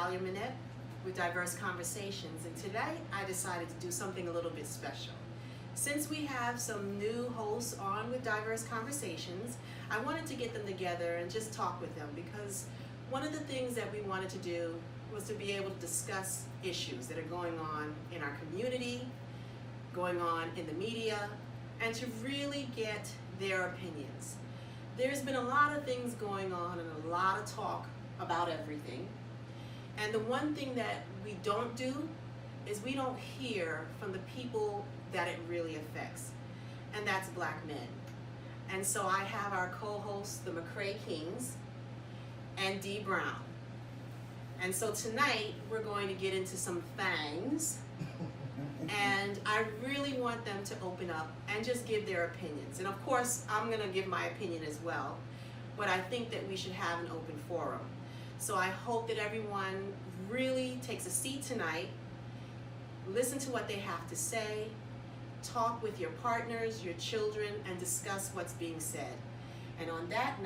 Dahlia Minette with DyVerse Conversations, and today I decided to do something a little bit special. Since we have some new hosts on with DyVerse Conversations, I wanted to get them together and just talk with them, because one of the things that we wanted to do was to be able to discuss issues that are going on in our community, going on in the media, and to really get their opinions. There's been a lot of things going on and a lot of talk about everything. And the one thing that we don't do is we don't hear from the people that it really affects, and that's Black men. And so I have our co-hosts, the McCrae Kings and Dee Brown. And so tonight we're going to get into some things, and I really want them to open up and just give their opinions. And of course, I'm gonna give my opinion as well, but I think that we should have an open forum. So I hope that everyone really takes a seat tonight, listen to what they have to say, talk with your partners, your children, and discuss what's being said. And on that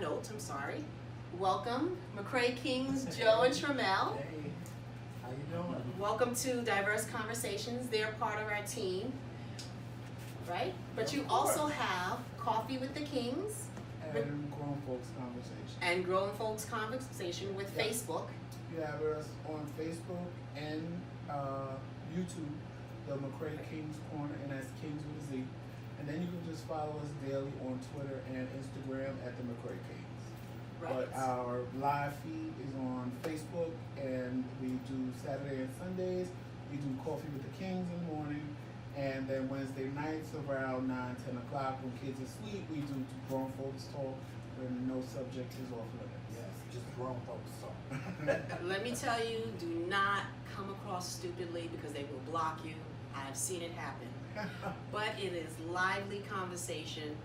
note, welcome McCrae Kings, Joe and Tramel. Hey, how you doing? Welcome to DyVerse Conversations. They're part of our team, right? But you also have Coffee with the Kings And Grown Folks Conversation. and Grown Folks Conversation with Yeah. Facebook. You have us on Facebook and YouTube, the McCrae Kings Corner, and that's Kings with a Z. And then you can just follow us daily on Twitter and Instagram at the McCrae Kings. Right. But our live feed is on Facebook, and we do Saturday and Sundays. We do Coffee with the Kings in the morning, and then Wednesday nights around 9, 10 o'clock when kids are asleep, we do Grown Folks Talk when no subject is off limits. Yes, just grown folks talk. Let me tell you, do not come across stupidly, because they will block you. I've seen it happen. But it is lively conversation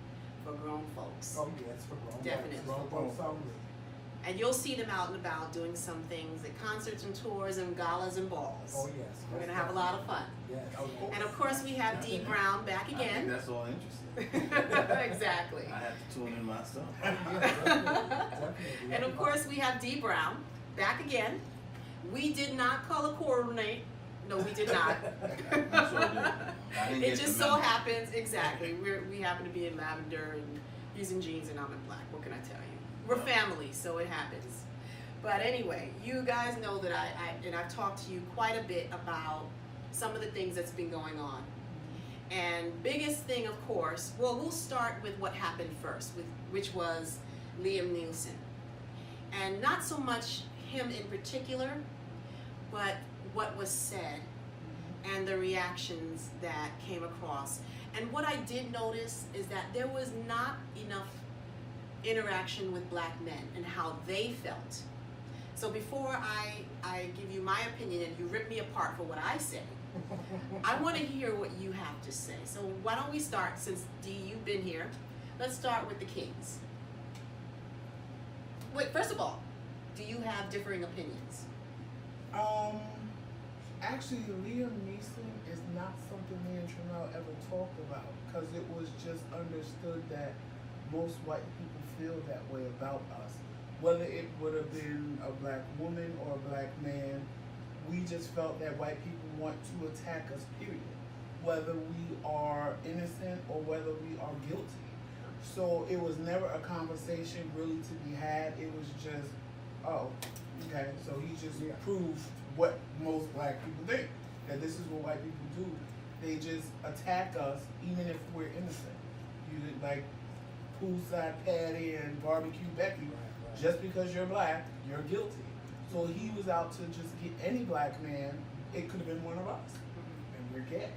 for grown folks. Oh, yes, for grown Definitely. folks. Grown folks only. And you'll see them out and about doing some things at concerts and tours and galas and balls. Oh, yes. We're going to have a lot of fun. Yes. And of course we have Dee Brown back I think again. that's all interesting. Exactly. I have to tune in myself. And of course we have Dee Brown back again. We did not color coordinate. No, we did not. I sure did. I didn't It get just the so memo. happens, exactly. We happen to be in lavender, and he's in jeans and I'm in black. What can I tell you? We're family, so it happens. But anyway, you guys know that I've talked to you quite a bit about some of the things that's been going on. And biggest thing, of course, well, we'll start with what happened first, which was Liam Neeson. And not so much him in particular, but what was said and the reactions that came across. And what I did notice is that there was not enough interaction with Black men and how they felt. So before I give you my opinion and you rip me apart for what I say, I want to hear what you have to say. So why don't we start, since Dee, you've been here, let's start with the Kings. Wait, first of all, do you have differing opinions? Actually, Liam Neeson is not something me and Tramel ever talked about, because it was just understood that most white people feel that way about us. Whether it would have been a Black woman or a Black man, we just felt that white people want to attack us, period. Whether we are innocent or whether we are guilty. So it was never a conversation really to be had. It was just, oh, okay, so he just proved what most Black people think, that this is what white people do. They just attack us even if we're innocent. You like poolside Patty and barbecue Becky, just because you're Black, you're guilty. So he was out to just get any Black man. It could have been one of us, and we're gay.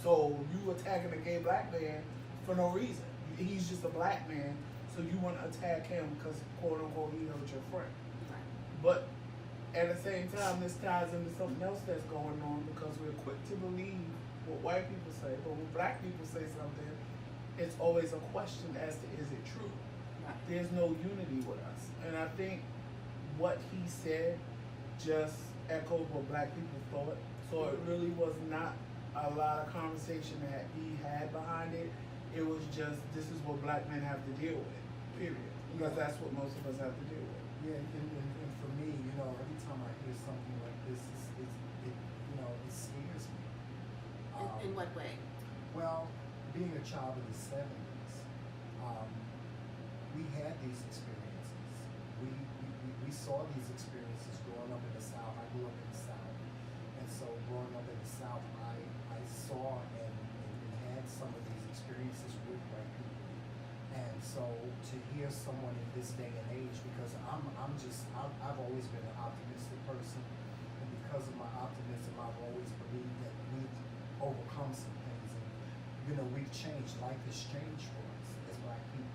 So you attacking a gay Black man for no reason. He's just a Black man, so you want to attack him because, quote unquote, he hurt your friend. But at the same time, this ties into something else that's going on, because we're quick to believe what white people say, but when Black people say something, it's always a question as to is it true? There's no unity with us. And I think what he said just echoed what Black people thought. So it really was not a lot of conversation that he had behind it. It was just, this is what Black men have to deal with, period. Because that's what most of us have to deal with. Yeah, and for me, know, every time I hear something like this, it scares me. In what way? Well, being a child of the 70s, we had these experiences. We saw these experiences growing up in the South. I grew up in the South. And so growing up in the South, I saw and had some of these experiences with white people. And so to hear someone in this day and age, because I've always been an optimistic person. And because of my optimism, I've always believed that we've overcome some things. And, you know, we've changed. Life has changed for us as black people.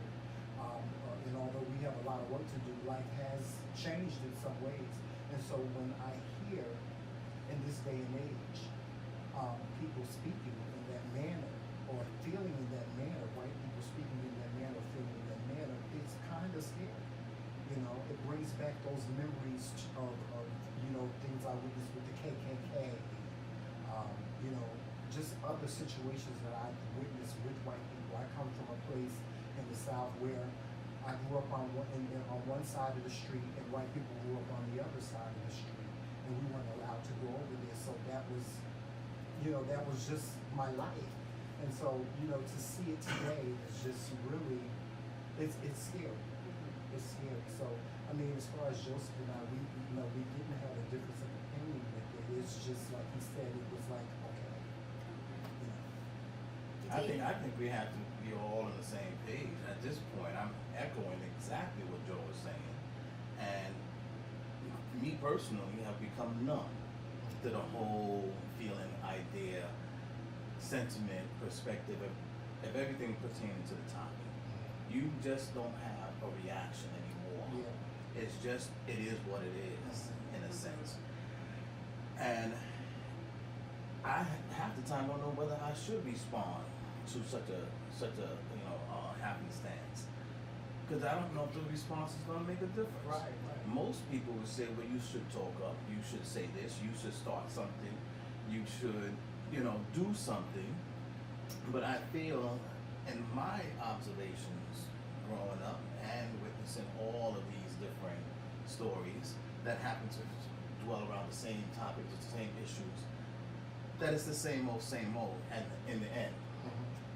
And although we have a lot of work to do, life has changed in some ways. And so when I hear in this day and age people speaking in that manner or feeling in that manner, white people speaking in that manner, feeling in that manner, it's kind of scary. You know, it brings back those memories of things I witnessed with the KKK, you know, just other situations that I've witnessed with white people. I come from a place in the South where I grew up on one side of the street, and white people grew up on the other side of the street, and we weren't allowed to go over there. So that was just my life. And so, you know, to see it today is just really, it's scary. It's scary. So, I mean, as far as Joseph and I, we didn't have a difference of opinion with it. It's just like he said, it was like, okay, you know. I think we have to be all on the same page at this point. I'm echoing exactly what Joe was saying, and me personally have become numb to the whole feeling, idea, sentiment, perspective of everything pertaining to the topic. You just don't have a reaction anymore. Yeah. It's just, it is what it is, in a sense. And I half the time don't know whether I should respond to such a happenstance, because I don't know if the response is going to make a difference. Right. Most people would say, well, you should talk up, you should say this, you should start something, you should, do something. But I feel, in my observations growing up and witnessing all of these different stories that happen to dwell around the same topics, the same issues, that it's the same old, and in the end,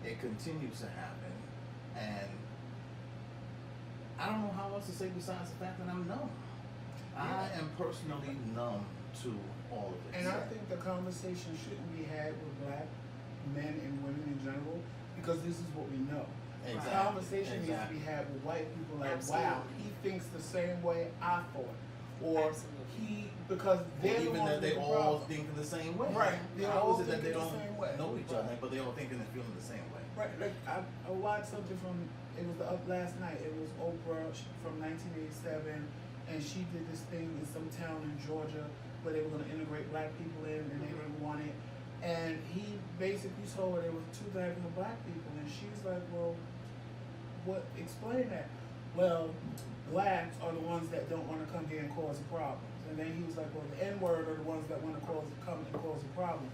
it continues to happen, and I don't know how else to say besides the fact that I'm numb. I am personally numb to all of this. And I think the conversation shouldn't be had with black men and women in general, because this is what we know. Exactly. The conversation needs to be had with white people, like, wow, he thinks the same way I thought. Or because they're the even ones that they with the all problem. thinking the same way. Right. They're How all is it that they thinking don't the same way. know each other, Right. but they all thinking and feeling the same way? Right, like I watched something from, it was last night, it was Oprah from 1987, and she did this thing in some town in Georgia where they were going to integrate black people in, and they didn't want it, and he basically told her there was 2 types of black people, and she was like, well, what, explain that? Well, blacks are the ones that don't want to come here and cause problems, and then he was like, well, the N-word are the ones that want to come and cause a problem.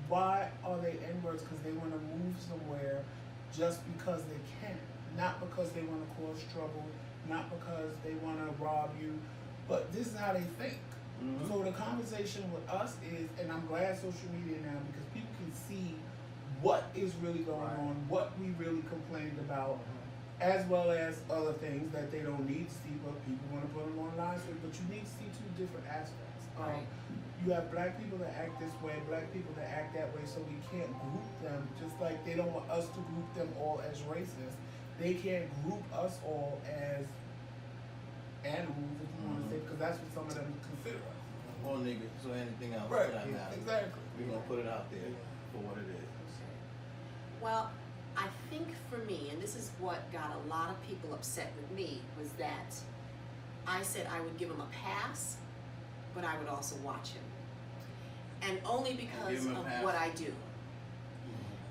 Why are they N-words? Because they want to move somewhere just because they can. Not because they want to cause trouble, not because they want to rob you, but this is how they think. Mm-hmm. So the conversation with us is, and I'm glad social media now, because people can see what is really going on, what we really complained about, as well as other things that they don't need to see, but people want to put them online. So, but you need to see 2 different aspects. Right. You have black people that act this way, black people that act that way, so we can't group them, just like they don't want us to group them all as racist. They can't group us all as animals, if you want to say, because that's what some of them consider us. Or niggas, or anything else Right, for that matter. exactly. We're going to put it out there for what it is. Well, I think for me, and this is what got a lot of people upset with me, was that I said I would give him a pass, but I would also watch him. And only because him a of pass. what I do.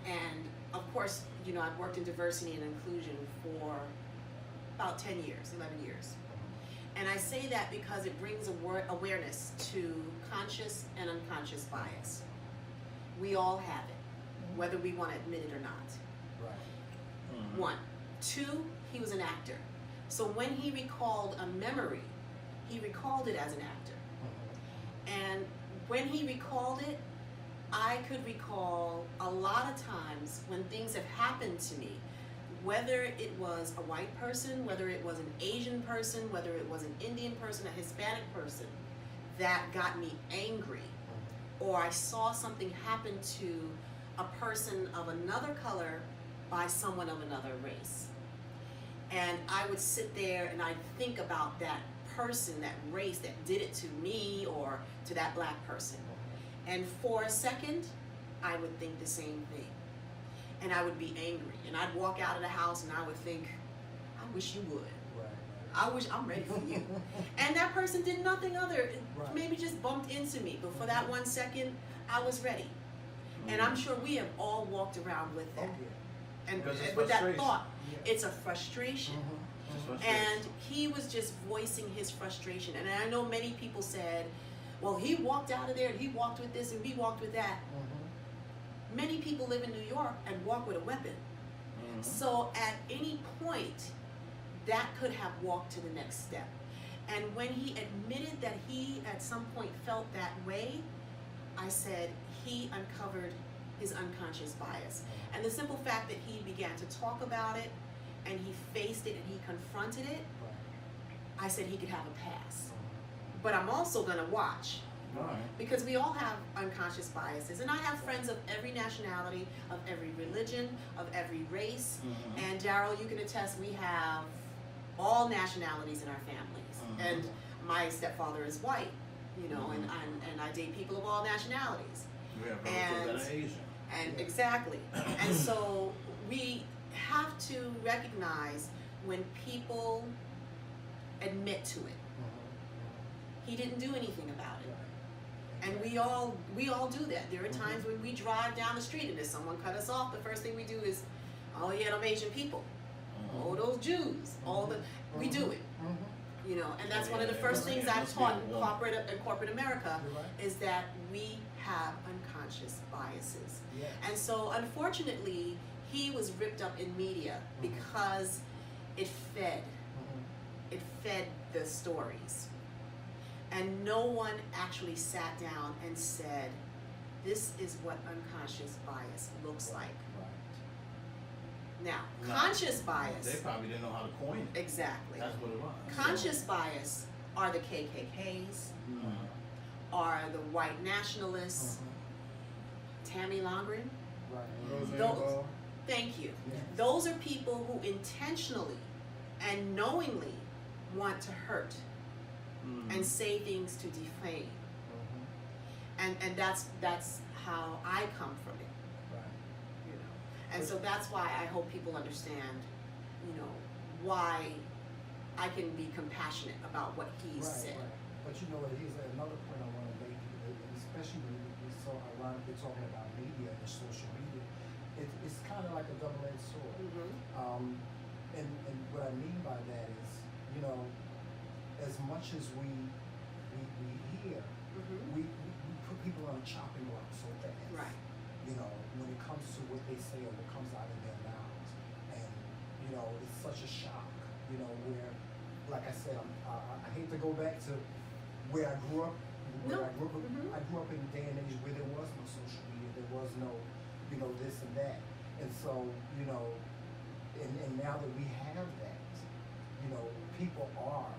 And of course, I've worked in diversity and inclusion for about 10 years, 11 years. And I say that because it brings awareness to conscious and unconscious bias. We all have it, whether we want to admit it or not. Right. 1. 2, he was an actor. So when he recalled a memory he recalled it as an actor. And when he recalled it, I could recall a lot of times when things have happened to me, whether it was a white person, whether it was an Asian person, whether it was an Indian person, a Hispanic person, that got me angry. Or I saw something happen to a person of another color by someone of another race. And I would sit there and I'd think about that person, that race that did it to me or to that black person. And for a second, I would think the same thing. And I would be angry. And I'd walk out of the house and I would think, I wish you would. Right. I wish I'm ready for you. And that person did nothing other, Right. maybe just bumped into me. But for that 1 second, I was ready. And I'm sure we have all walked around with Oh, that. yeah. And Because it's with that frustration. thought, Yeah. it's a frustration. Just frustration. And he was just voicing his frustration. And I know many people said, well, he walked out of there and he walked with this and he walked with that. Many people live in New York and walk with a weapon. So at any point, that could have walked to the next step. And when he admitted that he at some point felt that way, I said he uncovered his unconscious bias. And the simple fact that he began to talk about it and he faced it and he confronted it, I said he could have a pass. But I'm also gonna watch, Right. because we all have unconscious biases. And I have friends of every nationality, of every religion, of every race. And Daryl, you can attest, we have all nationalities in our families. And my stepfather is white, you know, and I date people of all nationalities. We have relatives that are Asian. And exactly. And so we have to recognize when people admit to it. He didn't do anything about it. And we all do that. There are times when we drive down the street and if someone cut us off, the first thing we do is, oh yeah, them Asian people. Oh, those Jews. We do it. You know, and that's one of the first things I've taught in corporate America is that we have unconscious biases. Yes. And so unfortunately, he was ripped up in media because it fed the stories. And no one actually sat down and said, this is what unconscious bias looks like. Now, No. conscious They bias, probably didn't know how to coin it. exactly. That's what it was. Conscious bias are the KKKs, are the white nationalists, Tammy Longren. Those- Thank you. Those are people who intentionally and knowingly want to hurt and say things to defame. And that's how I come from it. You know. And so that's why I hope people understand, you know, why I can be compassionate about what he said. But you know what, here's another point I want to make, especially when we saw a lot of people talking about media and social media. It's kind of like a double-edged sword. And what I mean by that is, you know, as much as we hear, we put people on a chopping block so fast. Right. You know, when it comes to what they say or what comes out of their mouths. And, you know, it's such a shock, you know, where, like I said, I hate to go back to where I grew up. I grew up in a day and age where there was no social media, there was no, you know, this and that. And so, you know, and now that we have that, you know, people are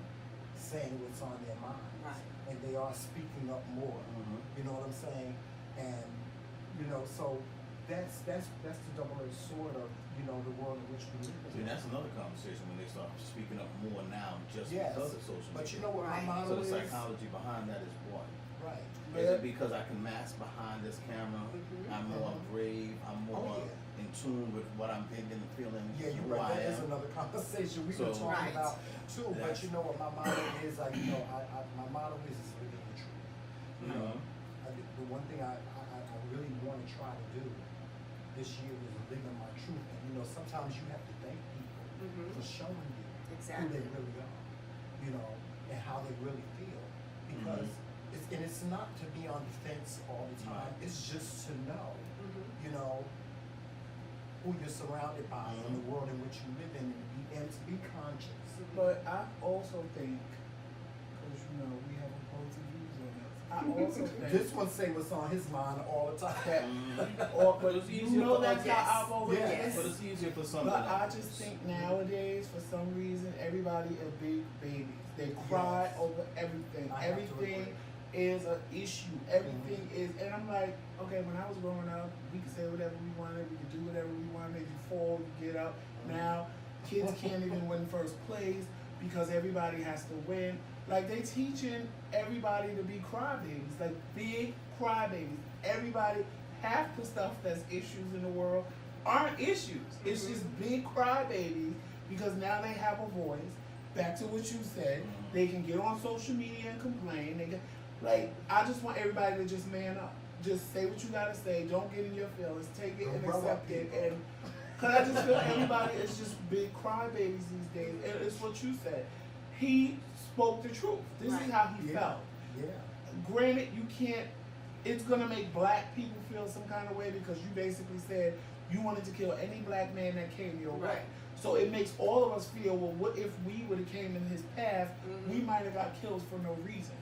saying what's on their minds. Right. And they are speaking up more. You know what I'm saying? And, you know, so that's the double-edged sword of, you know, the world in which we live in. See, that's another conversation when they start speaking up more now just Yes, because of social media. but you know what my Right. motto So the is? psychology behind that is what? Right. Is it because I can mask behind this camera? I'm more brave. I'm more in tune with what I'm thinking and feeling. Yeah, you're who right. I That is am. another conversation we So- can talk Right. about too. But That's- you know what my motto is? You know, my motto is living the truth. You know, the one thing I really want to try to do this year is living my truth. And you know, sometimes you have to thank people for showing you who Exactly. they really are. You know, and how they really feel. Because it's not to be on the fence all the time. Right. It's just to know, you know, who you're surrounded by in the world in which you live in, and to be conscious. But I also think, because because we have opposing views on this. I also think This one say what's on his mind all the time. that, But but it's you easier know for that's us. how I've always Yes. been. But it's easier for some But than I others. just think nowadays, for some reason, everybody are big babies. They cry Yes. over everything. I have to Everything agree. is an issue. Everything is, and I'm like, okay, when I was growing up, we could say whatever we wanted. We could do whatever we wanted. You fall, you get up. Now, kids can't even win first place because everybody has to win. Like, they teaching everybody to be crybabies, like big crybabies. Everybody, half the stuff that's issues in the world aren't issues. It's just big crybabies because now they have a voice. Back to what you said, they can get on social media and complain. They can, like, I just want everybody to just man up. Just say what you gotta say. Don't get in your feelings. Take it and Don't rub accept up it. people. And cause I just feel everybody is just big crybabies these days. And it's what you said. He spoke the truth. This Right. is how he Yeah. felt. Yeah. Granted, you can't. It's gonna make black people feel some kind of way because you basically said you wanted to kill any black man that came your way. Right. So it makes all of us feel, well, what if we would have came in his path? We Mhm. might have got killed for no reason.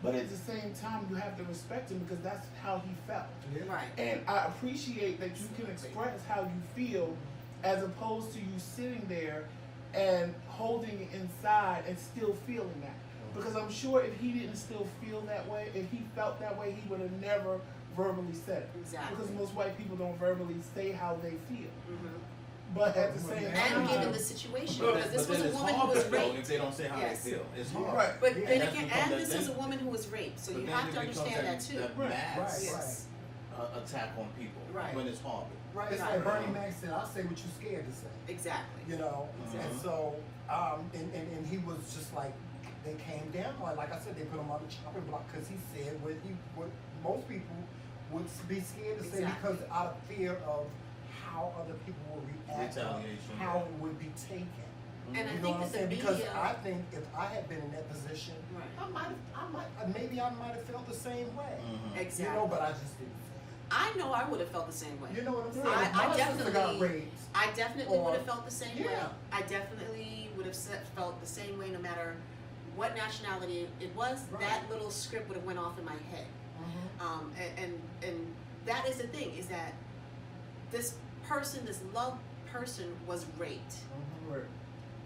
But at the same time, you have to respect him because that's how he felt. Yeah. Right. And I appreciate that you can express how you feel as opposed to you sitting there and holding it inside and still feeling that. Because I'm sure if he didn't still feel that way, if he felt that way, he would have never verbally said it. Exactly. Because most white people don't verbally say how they feel. Mhm. But at the same And time, given the situation, But because this then was a it's woman who harder, was though, raped. if they don't say how Yes. they feel. It's Yeah. hard. right. But Yeah, then that's again, because and that- this is a then- woman who was raped, so But you then have it to becomes understand that too. that Right. mass Yes. attack on people Right. when it's horrible. Right. It's like Bernie Mac said, I'll say what you're scared to say. Exactly. You know? Exactly. And so, and he was just like, they came down, like I said, they put him on the chopping block because he said what most people would be scared to say Exactly. because out of fear of how other people will react, or Retaliation, how yeah. it would be taken. And I You know think what I'm that the saying? Because media- I think if I had been in that position, Right. maybe I might have felt the same way. Exactly. You know, but I just didn't. I know I would have felt the same way. You know what I'm saying? I If my sister got definitely- raped. I definitely Or- would have felt the same way. Yeah. I definitely would have felt the same way no matter what nationality it was. Right. That little script would have went off in my head. And that is the thing, is that this person, this loved person was raped. Right.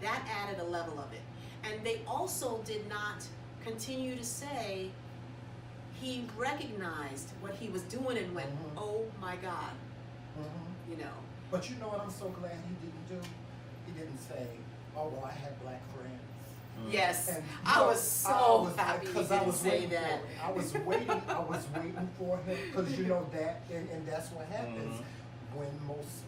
That added a level of it. And they also did not continue to say he recognized what he was doing and went, Mhm. oh my God, Mhm. you know. But you know what I'm so glad he didn't do? He didn't say, oh, well, I had black friends. Yes, And, you I know, was so was- happy he 'cause I didn't was say waiting that. for it. I was waiting for him, because you know that, and that's what happens when most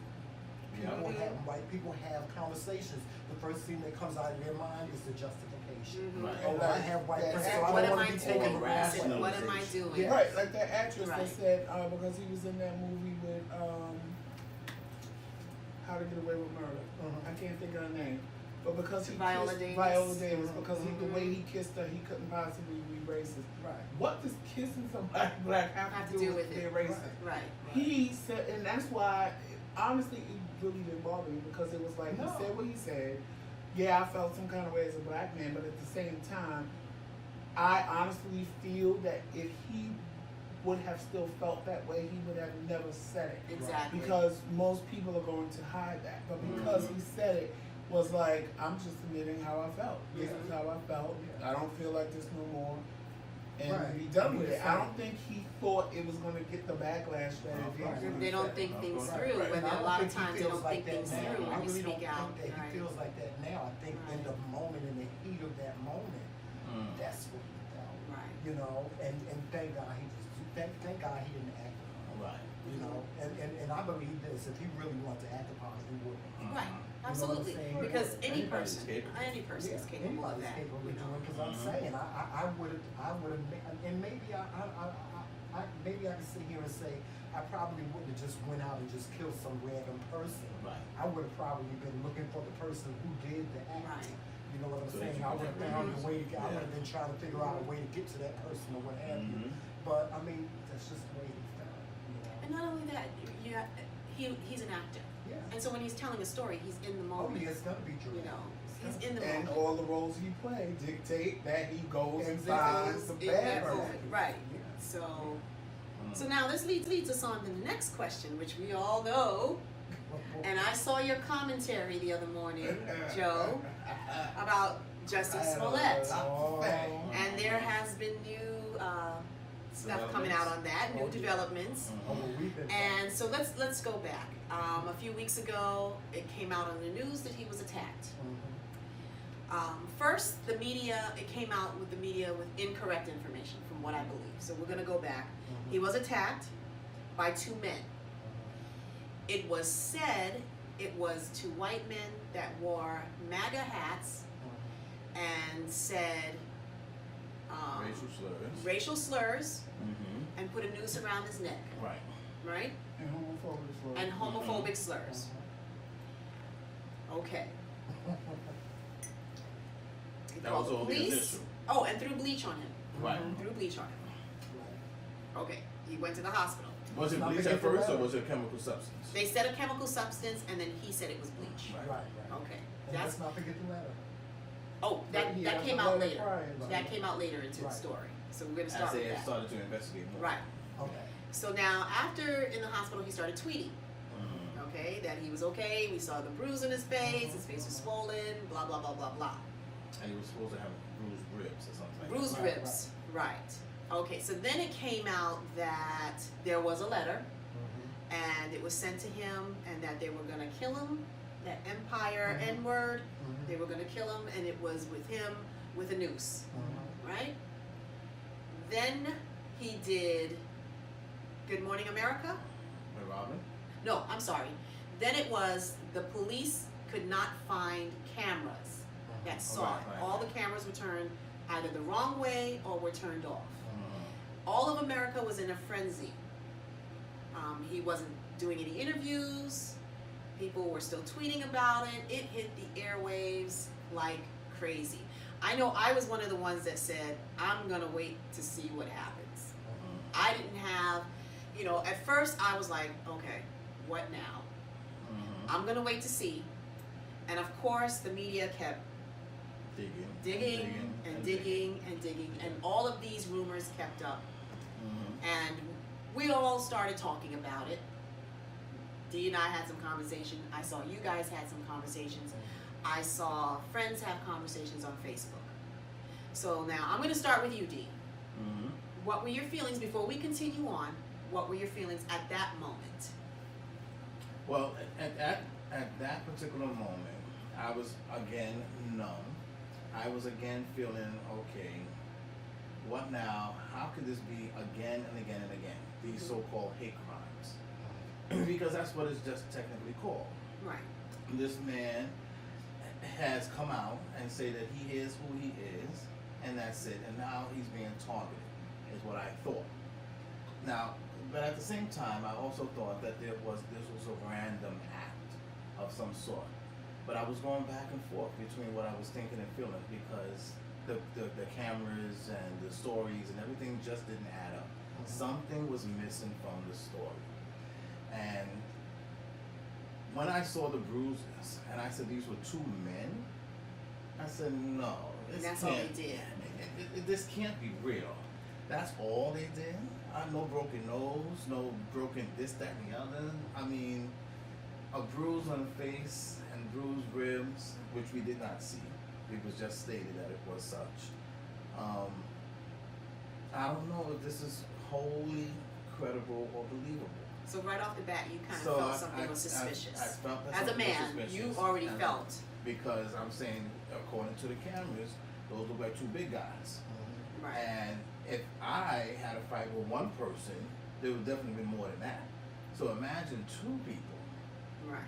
people Yeah. white people have conversations. The first thing that comes out of their mind is the justification. Mhm. Right. Oh, well, I have white That- friends, so I What don't am want I to be doing? taken rational. What am I doing? Yeah. Right, like that actress that Right. said, because he was in that movie with How to Get Away with Murder. Mhm. I can't think of her name. But because he Viola kissed Davis. Viola Davis, because the Mhm. way he kissed her, he couldn't possibly be racist. Right. What does kissing somebody black have to do with being racist? Right. He said, and that's why, honestly, it really didn't bother me because it was like, No. he said what he said. Yeah, I felt some kind of way as a black man, but at the same time, I honestly feel that if he would have still felt that way, he would have never said it. Exactly. Because most people are going to hide that. But because he said it, was like, I'm just admitting how I felt. This is how I felt. Yeah. I don't feel like this no more. And Right. be done with it. Right. I don't think he thought it was going to get the backlash that it Right. did. They don't think things through, Right. when And I a don't lot of think he times they feels don't like think that things now. through I when you really speak don't out. think that Right. he feels like that now. I think in the moment, in the heat of that moment, that's what he felt. Right. You know, and thank God he just thank God he didn't act upon it. Right. You know, and I believe this, if he really wanted to act upon it, he would. Right. You know what I'm Absolutely. saying? Because any Anybody's person capable. is capable of anybody's that. capable You of doing know. it, because I'm saying, I would have, and maybe maybe I could sit here and say, I probably wouldn't have just went out and just killed some random person. Right. I would have probably been looking for the person who did the act. Right. You know what I'm So that saying? you I can would have have found a reviews. way to get, I Yeah. would have been trying to figure out a way to get to that person or what have you. But I mean, that's just the way he felt, you know? And not only that, you he's an actor. Yeah. And so when he's telling a story, he's in the Oh, moment. yeah, it's gonna be true. You know. He's in the And moment. all the roles he plays dictate that he goes and Exactly. finds the In bad that person. moment, right. Yeah. So now this leads us on to the next question, which we all know. And I saw your commentary the other morning, Joe, about Justice Smollett. Oh. And there has been new stuff coming out on that, new developments. Oh, well, we've been And so let's go back. A few weeks ago, it came out on the news that he was attacked. First, the media, it came out with the media with incorrect information, from what I believe. So we're going to go back. He was attacked by two men. It was said it was two white men that wore MAGA hats and said racial slurs and put a noose around his neck, Right. right? And homophobic slurs. And homophobic slurs. Okay. He That called was the all the police. initial. Oh, and threw bleach on him. Right. Threw bleach on him. Okay. He went to the hospital. Was it Not bleach to at get the first, or letter. was it a chemical substance? They said a chemical substance, and then he said it was bleach. Right. Okay. And That's let's not forget the letter. oh, that He that had came the out letter later. prior. That came out later into the Right. story. So we're gonna As start they with had that. started to investigate more. Right. Okay. So now, after in the hospital, he started tweeting. Mhm. Okay, that he was okay. We saw the bruise on his face. His face was swollen. Blah blah blah blah blah. And he was supposed to have bruised ribs or something like Bruised that. Right, ribs. Right. Okay. So then it came out that there was a letter, and it was sent to him, and that they were gonna kill him. That Empire Mhm. N-word. They were gonna kill him, and it was with him with a noose. Right? Then he did Good Morning America. With Robin? No, I'm sorry. Then it was the police could not find cameras that saw Right, it. right. All the cameras were turned either the wrong way or were turned off. Mhm. All of America was in a frenzy. He wasn't doing any interviews. People were still tweeting about it. It hit the airwaves like crazy. I know I was one of the ones that said, I'm gonna wait to see what happens. I didn't have, at first I was like, okay, what now? Mhm. I'm gonna wait to see. And of course, the media kept digging and digging, and all of these rumors kept up. Mhm. And we all started talking about it. Dee and I had some conversation. I saw you guys had some conversations. I saw friends have conversations on Facebook. So now I'm gonna start with you, Dee. Mhm. What were your feelings before we continue on? What were your feelings at that moment? Well, at that particular moment, I was again numb. I was again feeling, okay, what now? How could this be again and again and again? These so-called hate crimes. Because that's what it's just technically called. Right. This man has come out and say that he is who he is, and that's it. And now he's being targeted, is what I thought. Now, but at the same time, I also thought that this was a random act of some sort. But I was going back and forth between what I was thinking and feeling, because the cameras and the stories and everything just didn't add up. Something was missing from the story. And when I saw the bruises, and I said these were two men, I said, no, And this that's all can't, they did. this can't be real. That's all they did? No broken nose, no broken this, that, and the other. I mean, a bruise on the face and bruised ribs, which we did not see. It was just stated that it was such. I don't know if this is wholly credible or believable. So right off the bat, you kind of So felt something was suspicious. I felt that As a something was man, suspicious. you already And felt. because I'm saying, according to the cameras, those look like two big guys. Right. And if I had a fight with one person, there would definitely be more than that. So imagine two people. Right.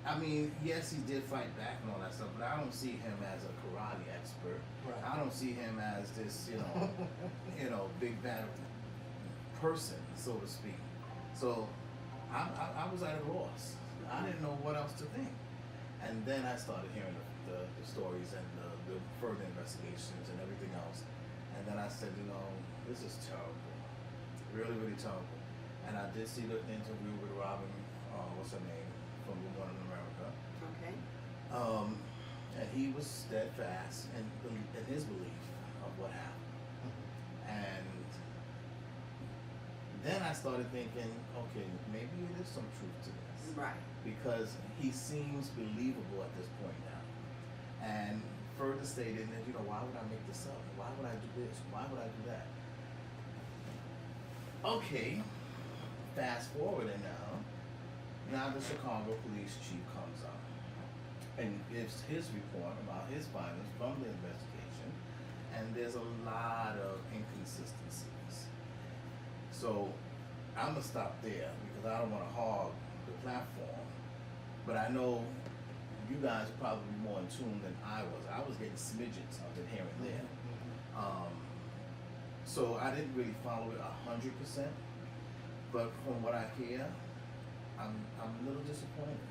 I mean, yes, he did fight back and all that stuff, but I don't see him as a karate expert. Right. I don't see him as this, big bad person, so to speak. So I was at a loss. I didn't know what else to think. And then I started hearing the stories and the further investigations and everything else. And then I said, this is terrible. Really, really terrible. And I did see the interview with Robin, what's her name, from Good Morning America. Okay. and he was steadfast in his belief of what happened. And then I started thinking, okay, maybe it is some truth to this. Right. Because he seems believable at this point now. And further stated that, why would I make this up? Why would I do this? Why would I do that? Okay, fast forwarding now the Chicago police chief comes up and gives his report about his findings from the investigation, and there's a lot of inconsistencies. So I'm gonna stop there because I don't want to hog the platform, but I know you guys are probably more in tune than I was. I was getting smidgens of it here and there. So I didn't really follow it 100%, but from what I hear, I'm a little disappointed.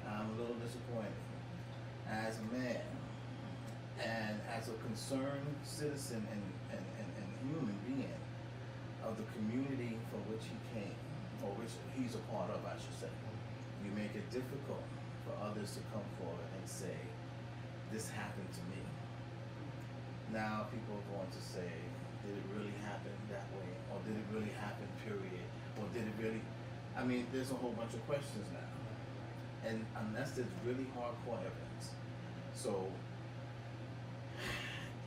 I'm a little disappointed as a man and as a concerned citizen and human being of the community for which he came, or which he's a part of, I should say. You make it difficult for others to come forward and say, this happened to me. Now people are going to say, did it really happen that way? Or did it really happen, period? Or did it really? I mean, there's a whole bunch of questions now. And unless there's really hardcore evidence. So,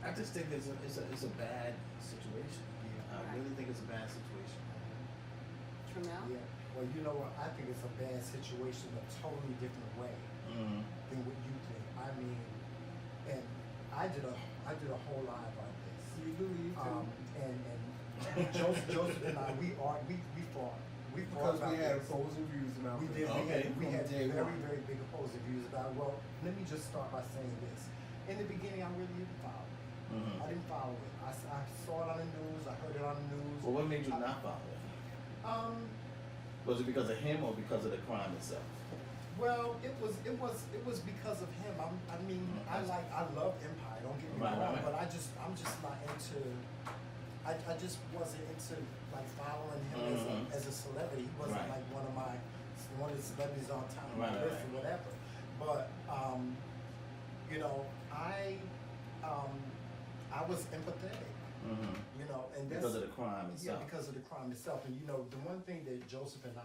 I just think it's a bad situation. I really think it's a bad situation. Tramel? Yeah. Well, you know what? I think it's a bad situation a totally different way than what you think. I mean, and I did a whole live on this. You do, you too. And Joseph and I, we fought. We fought Because about we had this. opposing views about We this. did. Okay. We had From day very, one. very big opposing views about. Well, let me just start by saying this. In the beginning, I really didn't follow it. I didn't follow it. I saw it on the news. I heard it on the news. Well, what made you not follow it? Was it because of him or because of the crime itself? Well, it was because of him. I love Empire. Don't get me Right, wrong, right. but I'm just not into. I just wasn't into like following him as a celebrity. He wasn't Right. like one of the celebrities on top of Right, my right, list right. or whatever. But I was empathetic. And that's Because of the crime itself. yeah, because of the crime itself. And the one thing that Joseph and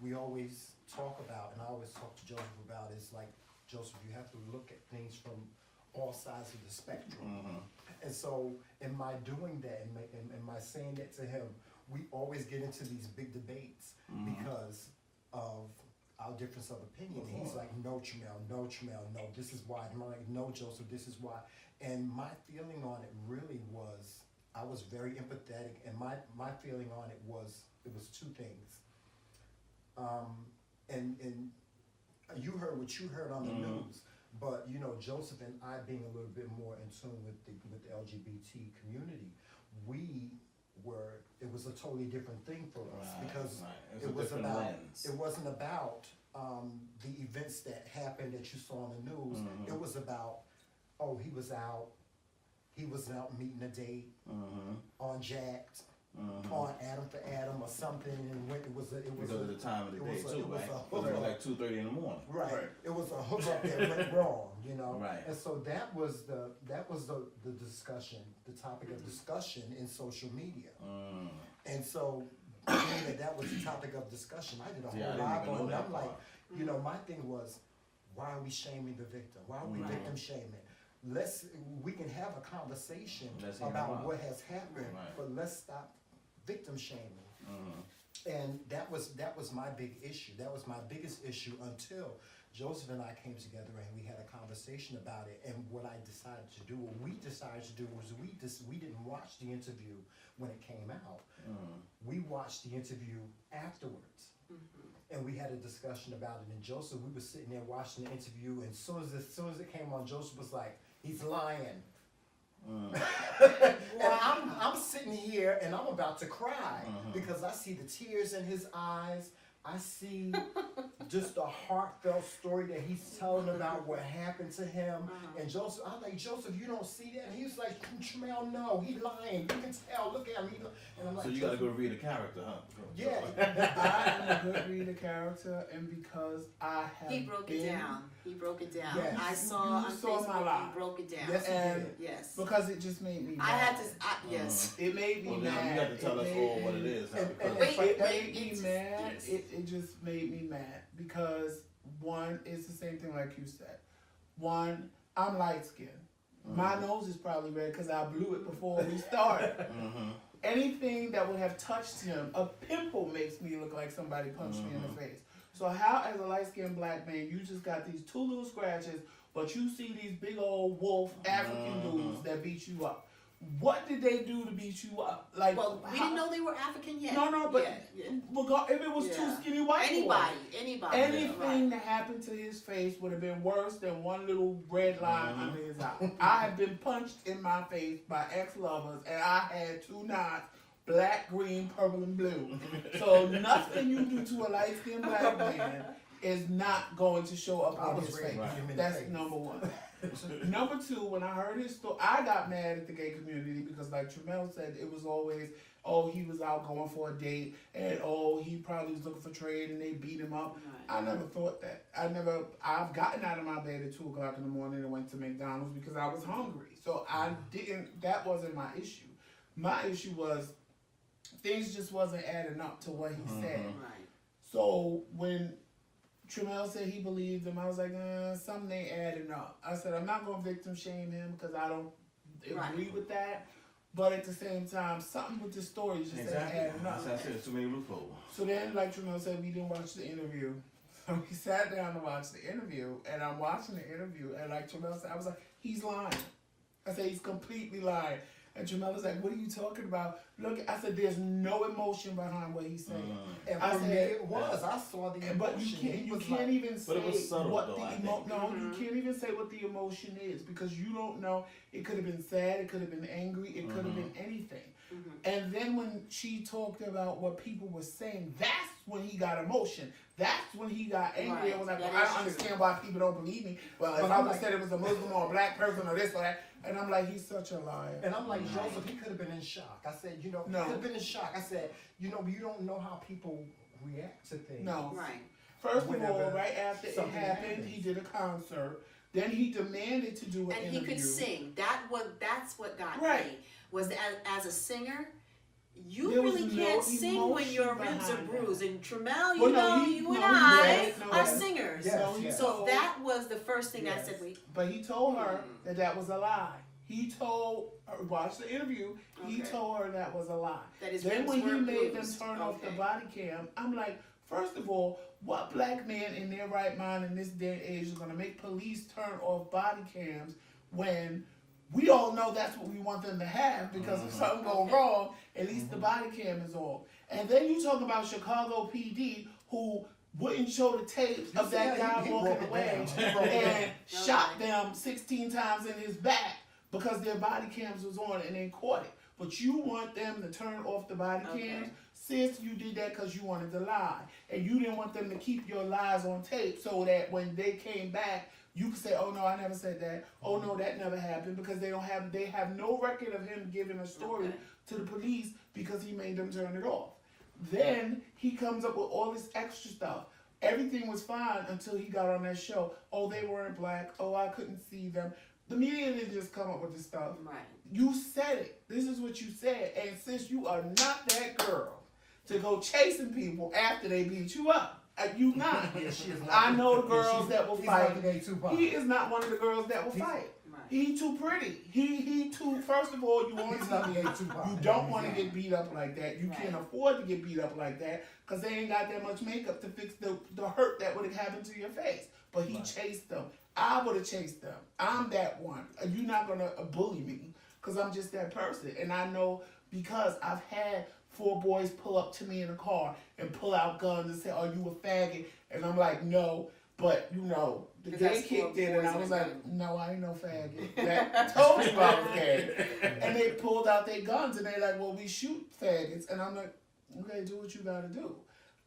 we always talk about, and I always talk to Joseph about, is like, Joseph, you have to look at things from all sides of the spectrum. And so, in my doing that, and my saying that to him, we always get into these big debates because of our difference of opinion. And he's like, no, Tramel, no, this is why. And I'm like, no, Joseph, this is why. And my feeling on it really was, I was very empathetic, and my feeling on it was two things. And you heard what you heard on the news, but Joseph and I being a little bit more in tune with the LGBT community, it was a totally different thing for us because it wasn't about the events that happened that you saw on the news. It was about, he was out meeting a date on Jacked, on Adam for Adam or something, and Because of the time of the day too, right? It It was was like 2:30 in the morning. Right. It was a hookup that went wrong, Right. And so that was the discussion, the topic of discussion in social media. And so being that was the topic of discussion, I did a whole live on it. I'm like, my thing was, why are we shaming the victim? Why are we victim shaming? We can have a conversation about what has happened, but let's stop victim shaming. And that was my big issue. That was my biggest issue until Joseph and I came together and we had a conversation about it. And what we decided to do was we didn't watch the interview when it came out. We watched the interview afterwards. And we had a discussion about it. And Joseph, we were sitting there watching the interview, and as soon as it came on, Joseph was like, he's lying. And I'm sitting here and I'm about to cry because I see the tears in his eyes. I see just the heartfelt story that he's telling about what happened to him. And Joseph, I'm like, Joseph, you don't see that? And he's like, Tramel, no, he's lying. You can tell. Look at him. And I'm like, So you got to go read a character, huh? Yeah. I am a good reader character, and because I have He broke it down. He broke it down. Yes. I saw You on saw my Facebook live. he broke it down. Yes, he And did. Yes. because it just made me mad. I had to. Yes. It made me Well, mad. then you got to tell us all what it is. Huh? And- Because- Wait, It wait, made me it's- mad. yes. It just made me mad because one, it's the same thing like you said. One, I'm light skinned. My nose is probably red because I blew it before we started. Anything that would have touched him, a pimple makes me look like somebody punched me in the face. So how, as a light-skinned black man, you just got these two little scratches, but you see these big old wolf African dudes that beat you up? What did they do to beat you up? Like, Well, we didn't know they were African yet. No, but yeah. if it was two Yeah. skinny white boys, Anybody. anything that happened to his face would have been worse than one little red line under his eye. I have been punched in my face by ex-lovers, and I had two knots, black, green, purple, and blue. So nothing you do to a light-skinned black man is not going to show up I on was his ready face. to give him in the That's face. number one. Number two, when I heard his story, I got mad at the gay community because, like Tramel said, it was always, oh, he was out going for a date, and oh, he probably was looking for trade, and they beat him up. Right. I never thought that. I've gotten out of my bed at 2 o'clock in the morning and went to McDonald's because I was hungry. So that wasn't my issue. My issue was things just wasn't adding up to what he said. Right. So when Tramel said he believed him, I was like, something ain't adding up. I said, I'm not going to victim shame him because I don't agree with that. But at the same time, something with the story just ain't adding up. That's it. Too many loopholes. So then, like Tramel said, we didn't watch the interview. So we sat down to watch the interview, and I'm watching the interview, and like Tramel said, I was like, he's lying. I said, he's completely lying. And Tramel was like, what are you talking about? Look, I said, there's no emotion behind what he's saying. And I for me, said- it was. I saw the emotion. But you He was can't like- even say But it was subtle, what though, I the think. you can't even say what the emotion is because you don't know. It could have been sad, it could have been angry, it could have been anything. And then when she talked about what people were saying, that's when he got emotion. That's when he got angry. I was like, That well, I is don't true. understand why people don't believe me. Well, if But I I'm would have like- said it was a Muslim or a black person or this or that, and I'm like, he's such a liar. And I'm like, Joseph, he could have been in shock. I said, he No. could have been in shock. I said, you don't know how people react to things. No. Right. First of all, Whenever right after it something happened, happens. he did a concert. Then he demanded to do an And interview. he could sing. That's what got Right. me. Was that as a singer, you There was really no can't sing when your emotion ribs are behind bruised. And Tramel, you Well, know, no, you and no, I yes, no, are yes. singers. Yes, No, he yes. So told- that was the first thing I Yes. said. Wait, But he told her that was a lie. He told her, watch the interview, he Okay. told her that was a lie. that his Then ribs when he were made them bruised. turn off the Okay. body cam, I'm like, first of all, what black man in their right mind in this day and age is going to make police turn off body cams when we all know that's what we want them to have because if something goes wrong, at least the body cam is off. And then you talk about Chicago PD who wouldn't show the tapes of that guy He walking broke it away down. He broke it and down. shot them 16 times in his back because their body cams was on and they caught it. But you want them to turn off the body Okay. cams. Sis, you did that because you wanted to lie. And you didn't want them to keep your lies on tape so that when they came back, you could say, oh no, I never said that. Oh no, that never happened because they have no record of him giving a story Okay. to the police because he made them turn it off. Then he comes up with all this extra stuff. Everything was fine until he got on that show. Oh, they weren't black. Oh, I couldn't see them. The media didn't just come up with this stuff. Right. You said it. This is what you said. And since you are not that girl to go chasing people after they beat you up, you not. Yeah, she is not. I know the Yeah, girls that will he's fight. not the gay Tupac. He is not one of the girls that will He's- fight. Right. He too pretty. He too. First of all, you want He's not the gay Tupac. you don't want to get beat up like that. You Right. can't afford to get beat up like that because they ain't got that much makeup to fix the hurt that would have happened to your face. But he Right. chased them. I would have chased them. I'm that one. You're not gonna bully me because I'm just that person. And I know because I've had 4 boys pull up to me in a car and pull out guns and say, "Are you a faggot?" And I'm like, "No." But you know, the 'Cause gay that's 4 kicked in, and boys I was and a like, "No, I ain't no faggot." That told you I was gay. And they pulled out their guns, and they like, "Well, we shoot faggots," and I'm like, "Okay, do what you gotta do."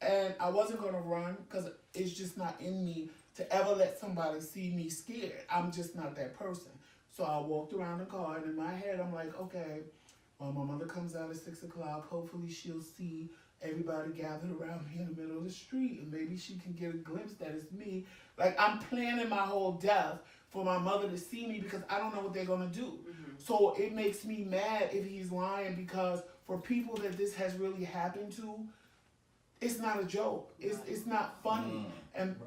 And I wasn't gonna run because it's just not in me to ever let somebody see me scared. I'm just not that person. So I walked around the car, and in my head, I'm like, okay, when my mother comes out at 6 o'clock, hopefully she'll see everybody gathered around me in the middle of the street, and maybe she can get a glimpse that it's me. Like, I'm planning my whole death for my mother to see me because I don't know what they're gonna do. Mm-hmm. So it makes me mad if he's lying, because for people that this has really happened to, it's not a joke. It's not funny. And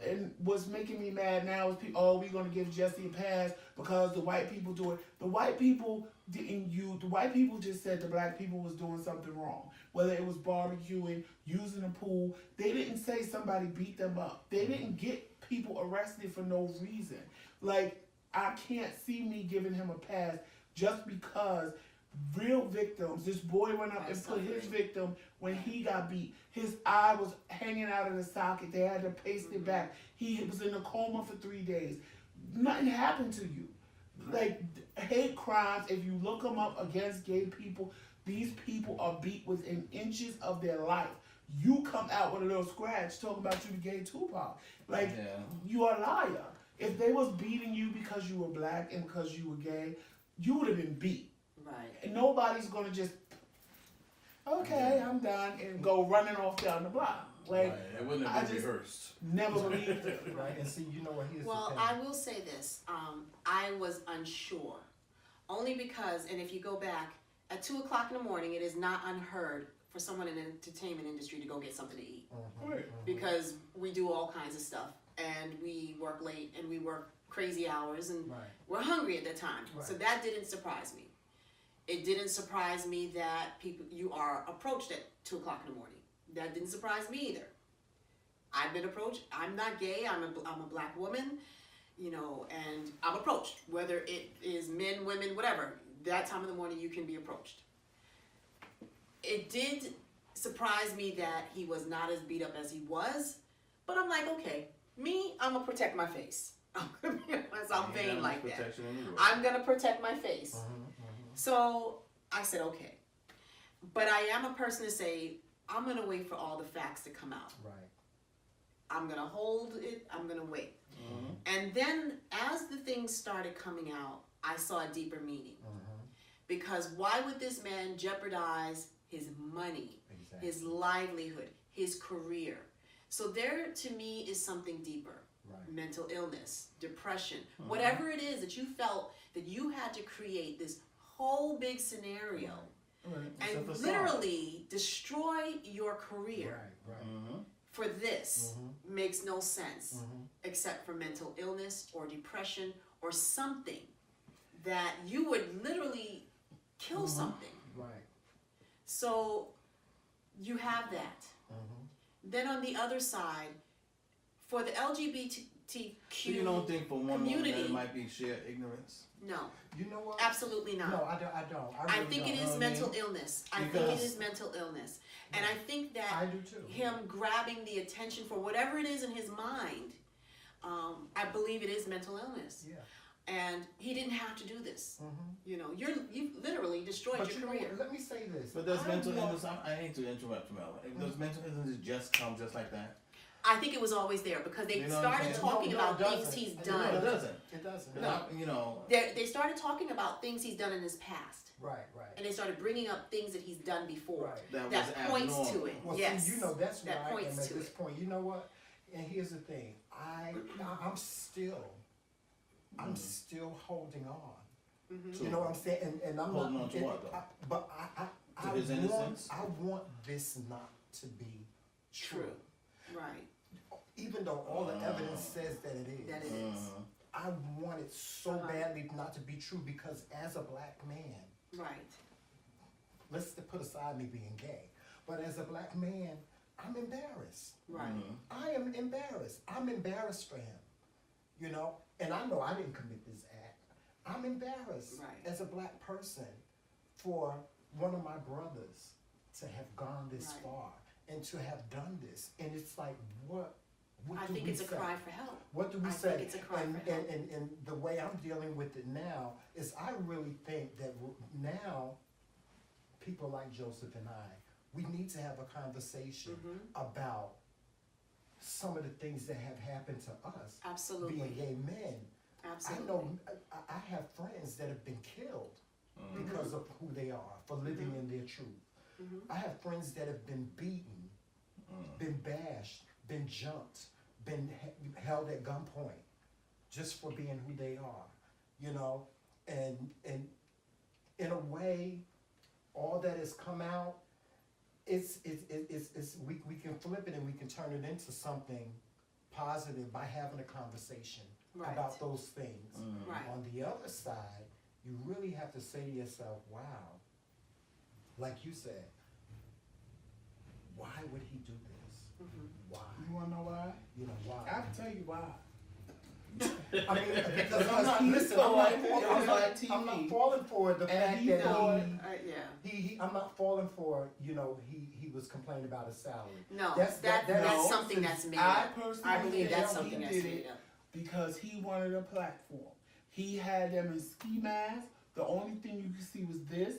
what's making me mad now is people, oh, we're gonna give Jesse a pass because the white people do it. The white people didn't use. The white people just said the black people was doing something wrong. Whether it was barbecuing, using a pool, they didn't say somebody beat them up. They didn't get people arrested for no reason. Like, I can't see me giving him a pass just because real victims. This boy went up and put his victim when he got beat. His eye was hanging out of the socket. They had to paste it back. He was in a coma for 3 days. Nothing happened to you. Like, hate crimes, if you look them up against gay people, these people are beat within inches of their life. You come out with a little scratch talking about you the gay Tupac. Like, you are a liar. If they was beating you because you were black and because you were gay, you would have been beat. Right. And nobody's gonna just, okay, I'm done, and go running off down the block. Like, it wouldn't have been rehearsed. Never believed it. Right, and see, you know what, here's Well, the thing. I will say this. I was unsure. Only because, and if you go back, at 2 o'clock in the morning, it is not unheard for someone in the entertainment industry to go get something to eat. Right. Because we do all kinds of stuff. And we work late, and we work crazy hours, and we're hungry at the time. Right. So that didn't surprise me. It didn't surprise me that you are approached at 2 o'clock in the morning. That didn't surprise me either. I've been approached. I'm not gay. I'm a black woman, and I'm approached. Whether it is men, women, whatever, that time of the morning you can be approached. It did surprise me that he was not as beat up as he was, but I'm like, okay, I'm gonna protect my face. I'm gonna be honest, I'm vain like that. I'm gonna protect my face. So I said, okay. But I am a person to say, I'm going to wait for all the facts to come out. Right. I'm going to hold it. I'm going to wait. And then as the things started coming out, I saw a deeper meaning. Because why would this man jeopardize his money, his livelihood, his career? So there, to me, is something deeper. Right. Mental illness, depression, whatever it is that you felt that you had to create this whole big scenario and literally destroy your career for this makes no sense except for mental illness or depression or something that you would literally kill something. Right. So you have that. Then on the other side, for the LGBTQ So you don't think for one moment community, that it might be sheer ignorance? No. You know what? Absolutely not. No, I don't. I really think don't. it is mental illness. I think it is mental illness. And I think that I do too. him grabbing the attention for whatever it is in his mind, I believe it is mental illness. Yeah. And he didn't have to do this. You literally destroyed But your career. Let me say this. But does mental illness, I hate to interrupt, Mel. Does mental illness just come just like that? I think it was always there because they started talking about things he's done. No, it doesn't. It doesn't. No. They started talking about things he's done in his past. Right. And they started bringing up things that he's done before. Right. That points to it. Well, yes. see, that's that where I am points at to this it. point. You know what? And here's the thing. I'm still holding on. You know what I'm saying? And I'm holding not on to what, though? I his innocence? I want this not to be true. Right. Even though all the evidence says that it is. That it is. I want it so badly not to be true because as a black man, Right. let's put aside me being gay, but as a black man, I'm embarrassed. Right. I am embarrassed. I'm embarrassed for him, and I know I didn't commit this act. I'm embarrassed as a black person for one of my brothers to have gone this far and to have done this. And it's like, what I do think we it's a say? cry for help. What do we I say? think it's a cry and, for help. and the way I'm dealing with it now is I really think that now people like Joseph and I, we need to have a conversation about some of the things that have happened to us Absolutely. being gay men. Absolutely. I know I have friends that have been killed because of who they are, for living in their truth. I have friends that have been beaten, been bashed, been jumped, been held at gunpoint just for being who they are, you know, and in a way, all that has come out, it's we can flip it and we can turn it into something positive by having a conversation Right. about those things. Right. On the other side, you really have to say to yourself, wow, like you said, why would he do this? Why? You wanna know why? You know, why? I can tell you why. I mean, because I'm Because not, he listen, saw it, I'm it was not, on TV. I'm not falling for the And fact he that thought- I'm not falling for, you know, he was complaining about his salary. No, That's- that's no, something that's made I up. personally I believe think that's he something that's did made it up. because he wanted a platform. He had them in ski masks. The only thing you could see was this.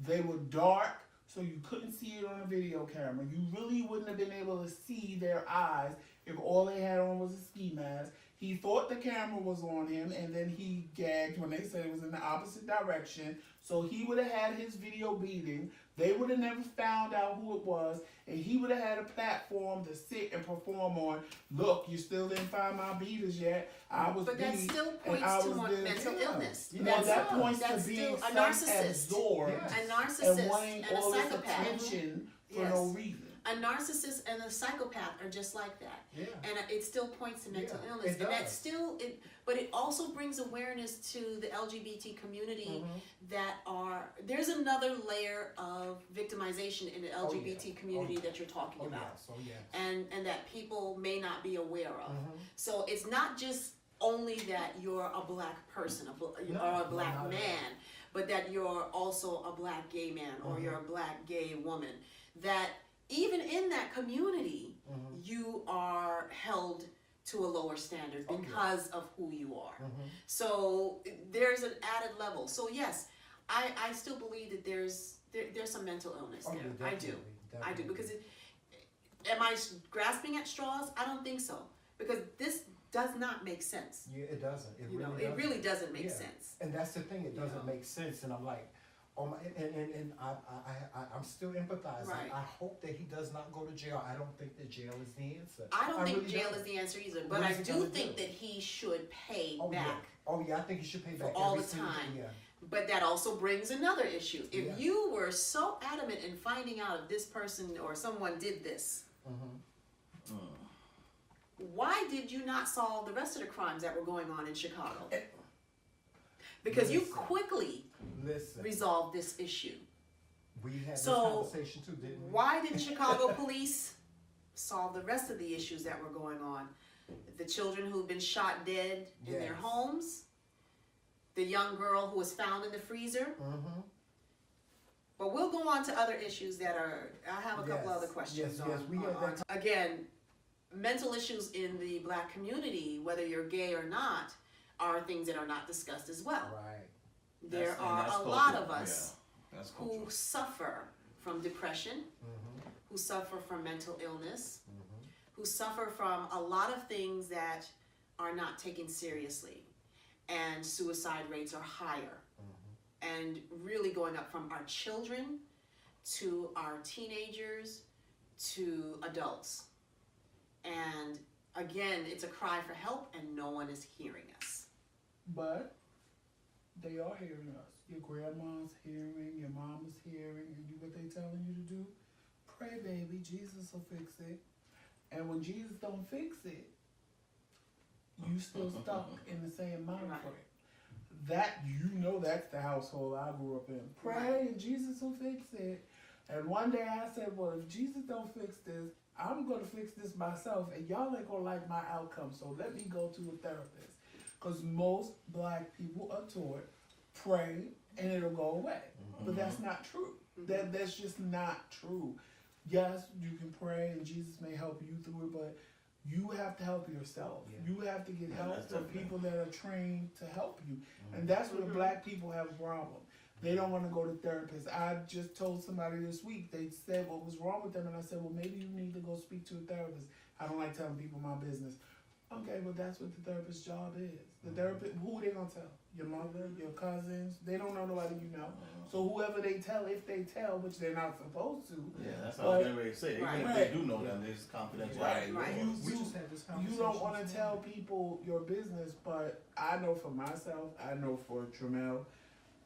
They were dark, so you couldn't see it on a video camera. You really wouldn't have been able to see their eyes if all they had on was a ski mask. He thought the camera was on him, and then he gagged when they said it was in the opposite direction. So he would have had his video beating. They would have never found out who it was, and he would have had a platform to sit and perform on. Look, you still didn't find my beaters yet. I was But that beat, still and points I to was more this. mental Yeah. illness. Yeah. Well, That's, that points to that's being still a narcissist. self-absorbed Yeah. A and narcissist wanting and a all this psychopath. attention for Yes. no reason. A narcissist and a psychopath are just like that. Yeah. And it still points to mental Yeah, illness. it And that does. still, but it also brings awareness to the LGBT community there's another layer of victimization in the LGBT community that you're talking about. Yes, oh yes. And that people may not be aware of. Mhm. So it's not just only that you're a black person or a black not at man, but that you're also a black gay man or you're a black gay woman. That even in that community, you are held to a lower standard Oh, yeah. because of who you are. So there's an added level. So yes, I still believe that there's some mental illness Oh, there. yeah, I do. definitely, I do, definitely. because am I grasping at straws? I don't think so, because this does not make sense. Yeah, it doesn't. It You know, really it doesn't. really doesn't make Yeah. sense. And that's the thing, it You doesn't know. make sense, and I'm like, oh my, and I'm still empathizing. Right. I hope that he does not go to jail. I don't think that jail is the answer. I don't think really jail don't. is the answer either, What but I is he do gonna think do? that he should pay Oh yeah. back. Oh yeah, I think he should pay back all every the single time. Yeah. But that also brings another issue. If Yeah. you were so adamant in finding out if this person or someone did this, why did you not solve the rest of the crimes that were going on in Chicago? Because you Listen. quickly Listen, resolved this issue. we had So, this conversation too, didn't we? Why didn't Chicago police solve the rest of the issues that were going on? The children who've been shot dead in their Yes. homes, the young girl who was found in the freezer. But we'll go on to other issues that are, I have a couple Yes. other questions Yes, on. yes, we had that. Again, mental issues in the black community, whether you're gay or not, are things that are not discussed as well. Right. There That's are a cultural. lot of us Yeah, that's who cultural. suffer from depression, who suffer from mental illness, who suffer from a lot of things that are not taken seriously, and suicide rates are higher, and really going up from our children to our teenagers to adults. And again, it's a cry for help, and no one is hearing us. But they are hearing us. Your grandma's hearing, your mama's hearing, and you what they telling you to do? Pray, baby, Jesus will fix it. And when Jesus don't fix it, you still stuck in the same mind Right. frame. That that's the household I grew up in. Pray Right. and Jesus will fix it. And one day I said, well, if Jesus don't fix this, I'm gonna fix this myself, and y'all ain't gonna like my outcome. So let me go to a therapist, because most black people are taught pray and it'll go away, but that's not true. That's just not true. Yes, you can pray and Jesus may help you through it, but you have to help yourself. Yeah. You have to get Yeah, help that's from definitely- people that are trained to help you, and that's where black people have a problem. They don't want to go to therapists. I just told somebody this week, they said what was wrong with them, and I said, well, maybe you need to go speak to a therapist. I don't like telling people my business. Okay, well that's what the therapist's job is. The therapist, who they gonna tell? Your mother, your cousins? They don't know nobody you know. So whoever they tell, if they tell, which they're not supposed to. Yeah, that's what I was getting ready to say. Even Right. if they do know them, there's confidentiality. Right. We just had this You conversation. don't want to tell people your business, but I know for myself, I know for Tramel,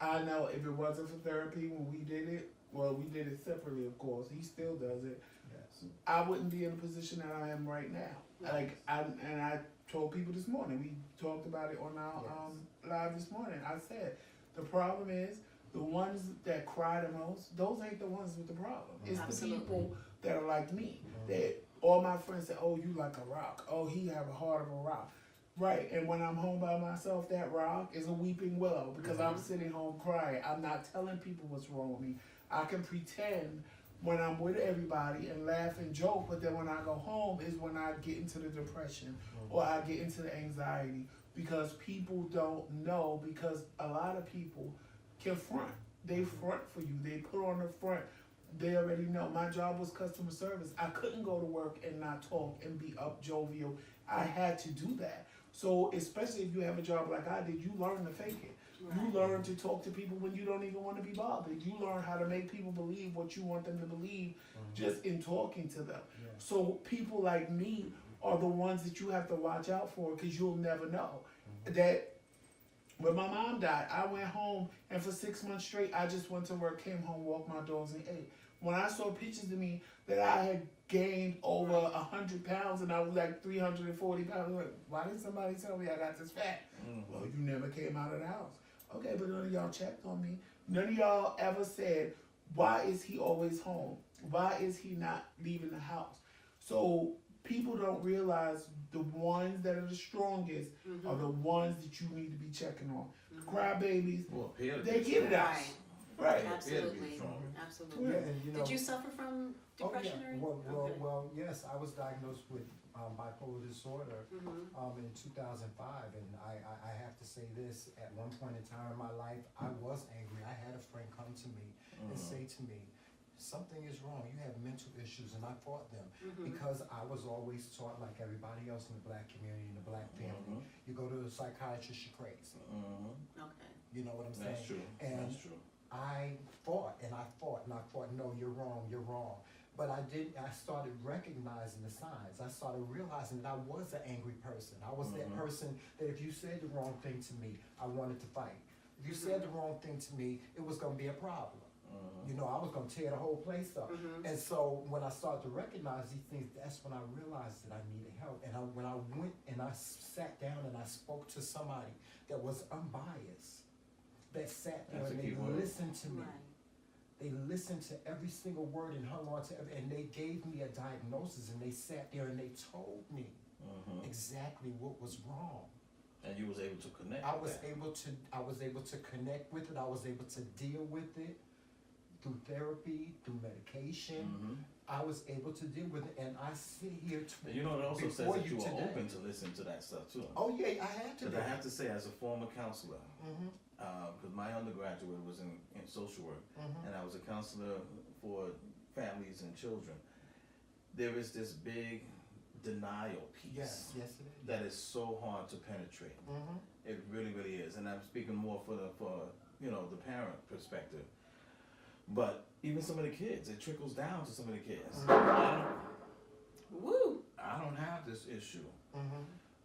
I know if it wasn't for therapy when we did it, well, we did it separately, of course. He still does it. Yes. I wouldn't be in the position that I am right now. Like I told people this morning. We talked about it on our live this morning. I said the problem is the ones that cry the most. Those ain't the ones with the problem. It's Absolutely. the people that are like me. That all my friends say, "Oh, you like a rock. Oh, he have a heart of a rock." Right, and when I'm home by myself, that rock is a weeping willow because I'm sitting home crying. I'm not telling people what's wrong with me. I can pretend when I'm with everybody and laugh and joke, but then when I go home is when I get into the depression or I get into the anxiety because people don't know, because a lot of people can front. They front for you. They put on the front. They already know. My job was customer service. I couldn't go to work and not talk and be up jovial. I had to do that. So especially if you have a job like I did, you learn to fake it. You learn to talk to people when you don't even want to be bothered. You learn how to make people believe what you want them to believe just in talking to them. Yeah. So people like me are the ones that you have to watch out for because you'll never know. That when my mom died, I went home and for 6 months straight, I just went to work, came home, walked my dogs and ate. When I saw pictures of me that I had gained over 100 pounds and I was like 340 pounds, I'm like, why did somebody tell me I got this fat? Well, you never came out of the house. Okay, but none of y'all checked on me. None of y'all ever said, why is he always home? Why is he not leaving the house? So people don't realize the ones that are the strongest are the ones that you need to be checking on. Crybabies, Well, appear to they be get it out. Right. Right. Absolutely. strong. Absolutely. Yeah, and you know, Did you suffer from depression or anything? Well, yes, I was diagnosed with bipolar disorder in 2005, and I have to say this, at one point in time in my life, I was angry. I had a friend come to me and say to me, something is wrong, you have mental issues, and I fought them because I was always taught, like everybody else in the black community, in the black family, you go to a psychiatrist, you're crazy. Okay. You know what I'm saying? That's true. And That's true. I fought and I fought and I fought, no, you're wrong. But I started recognizing the signs. I started realizing that I was an angry person. I was that person that if you said the wrong thing to me, I wanted to fight. If you said the wrong thing to me, it was gonna be a problem. You know, I was gonna tear the whole place up. And so when I started to recognize these things, that's when I realized that I needed help. And when I went and I sat down and I spoke to somebody that was unbiased, that sat there That's and a they key word. listened to me. They listened to every single word and hung on to every, and they gave me a diagnosis and they sat there and they told me exactly what was wrong. And you was able to connect. I with was that. able to connect with it. I was able to deal with it through therapy, through medication. I was able to deal with it, and I sit here And you know, it also says before that you are today. open to listen to that stuff too. Oh yeah, I had to. But I have to say, as a former counselor, Mm-hmm. because my undergraduate was in social work, and I was a counselor for families and children, there is this big denial piece Yes, it is. that is so hard to penetrate. It really, really is. And I'm speaking more for the parent perspective. But even some of the kids, it trickles down to some of the kids. Woo! I don't have this issue,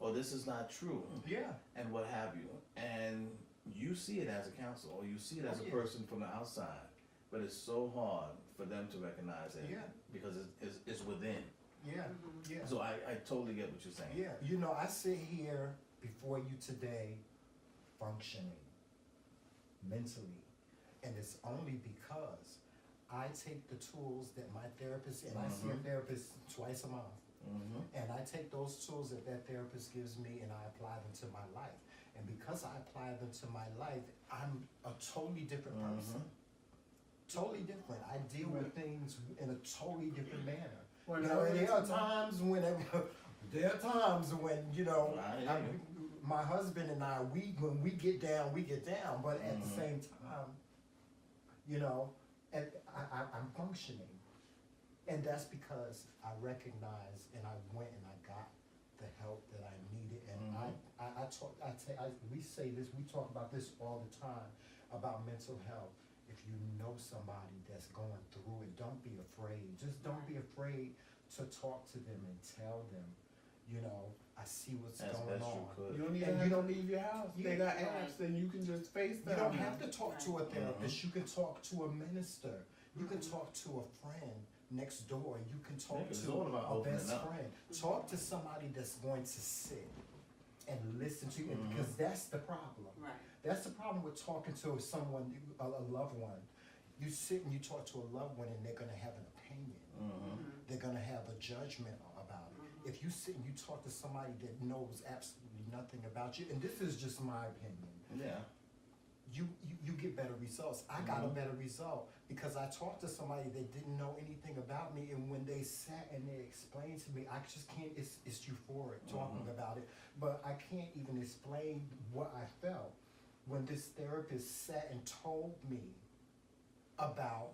or this is not true, Yeah. and what have you. And you see it as a counselor, or you see it as a person from the outside, but it's so hard for them to recognize it because it's within. Yeah. Yeah. So I totally get what you're saying. Yeah, you know, I sit here before you today functioning mentally, and it's only because I take the tools that my therapist, and I see a therapist twice a month, and I take those tools that therapist gives me and I apply them to my life. And because I apply them to my life, I'm a totally different person. Totally different. I deal with things in a totally different manner. Well, You know, and there are times when you know, my husband and I, when we get down, we get down. But at the same time, you know, I'm functioning. And that's because I recognized and I went and I got the help that I needed. And we say this, we talk about this all the time about mental health. If you know somebody that's going through it, don't be afraid. Just don't be afraid to talk to them and tell them, you know, I see what's going on. You don't even have to leave your house. They got apps and you can just FaceTime. You don't have to talk to a therapist. You can talk to a minister. You can talk to a friend next door. You can talk to a best friend. Talk to somebody that's going to sit and listen to you, because that's the problem. Right. That's the problem with talking to someone, a loved one. You sit and you talk to a loved one and they're going to have an opinion. They're going to have a judgment about it. If you sit and you talk to somebody that knows absolutely nothing about you, and this is just my opinion, you get better results. I got a better result because I talked to somebody that didn't know anything about me, and when they sat and they explained to me, I just can't, it's euphoric talking about it, but I can't even explain what I felt when this therapist sat and told me about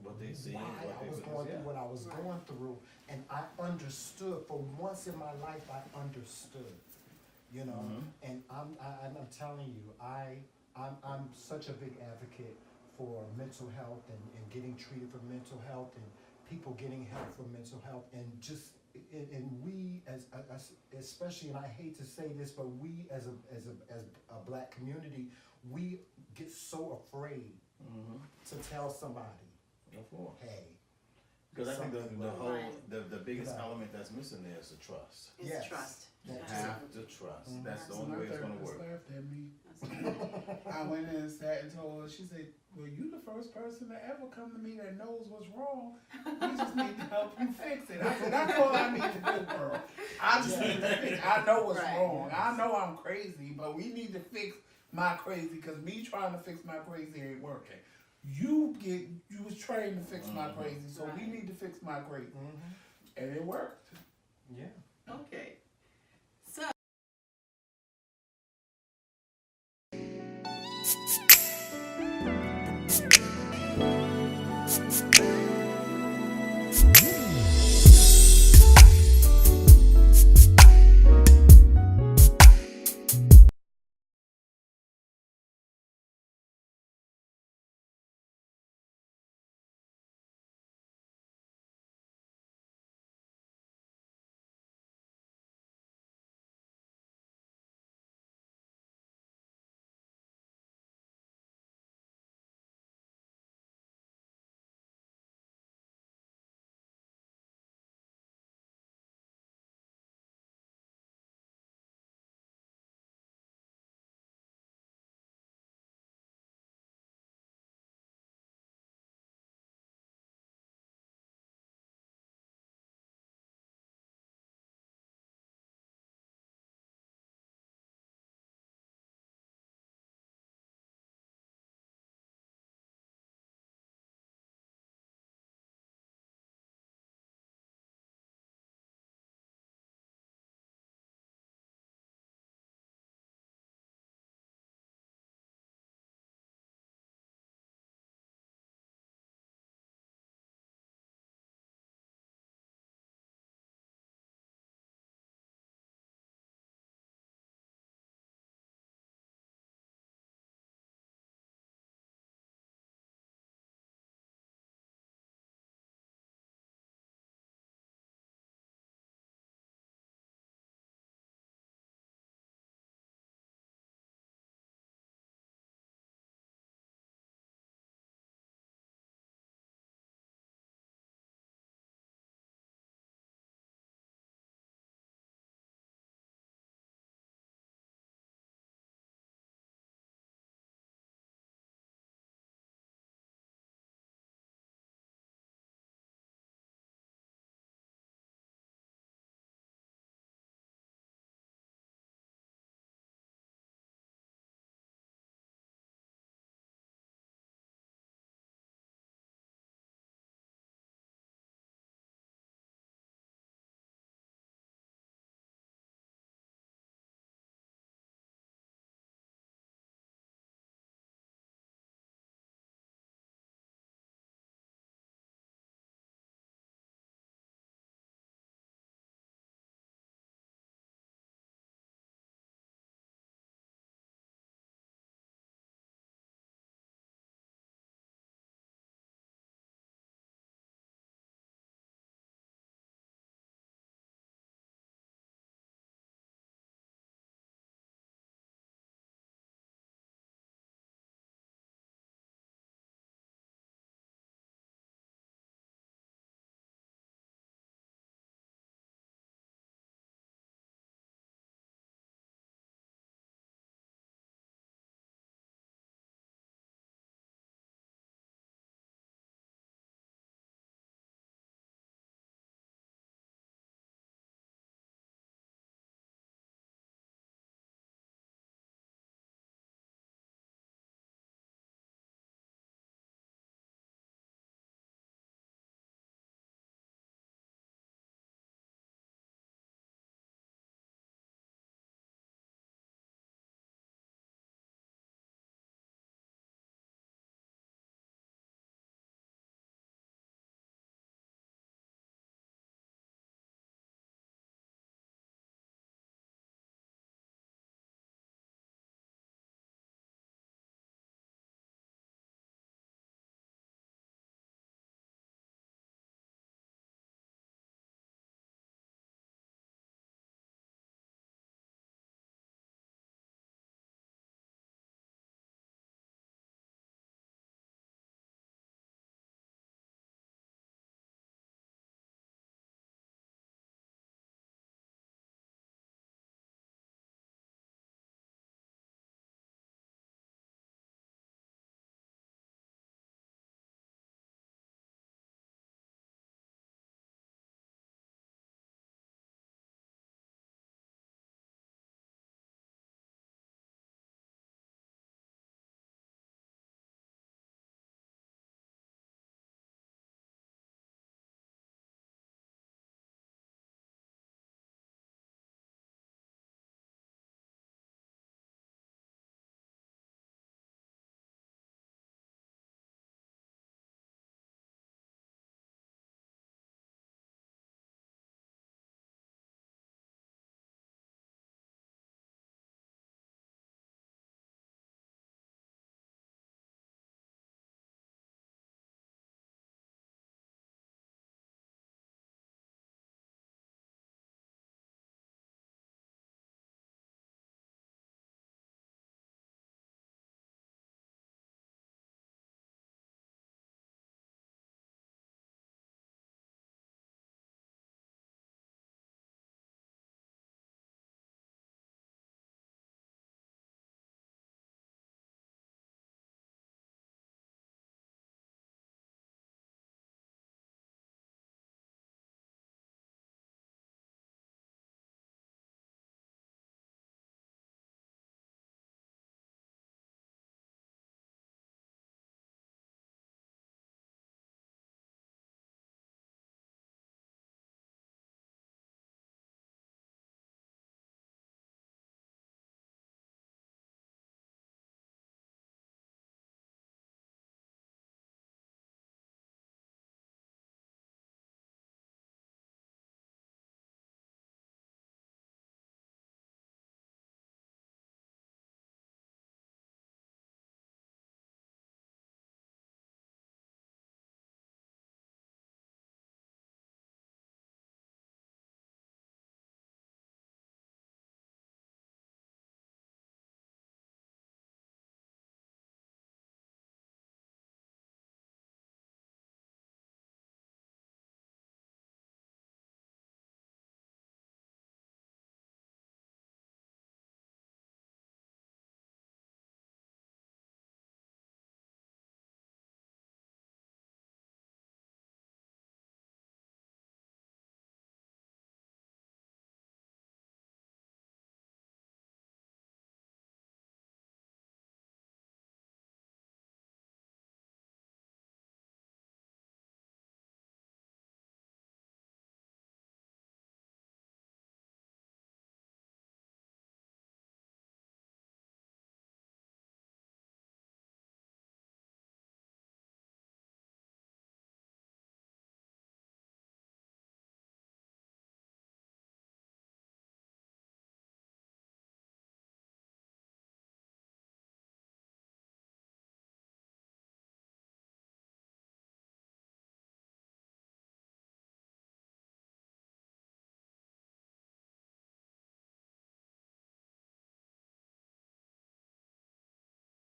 what they see, why I was going through what I was going through, and I understood. For once in my life, I understood, you know. And I'm telling you, I'm such a big advocate for mental health and getting treated for mental health and people getting help for mental health, and just and we as especially, and I hate to say this, but we as a black community, we get so afraid to tell somebody, hey. Because I think the biggest element that's missing there is the trust. It's trust. You have to trust. That's the only way it's going to work. Laughed at me. I went in and sat and told her, she said, well, you the first person to ever come to me that knows what's wrong. We just need to help you fix it. I said, that's all I need to do, girl. I just need to fix it. I know what's wrong. I know I'm crazy, but we need to fix my crazy, because me trying to fix my crazy ain't working. You was trained to fix my crazy, so we need to fix my crazy. And it worked. Yeah. Okay.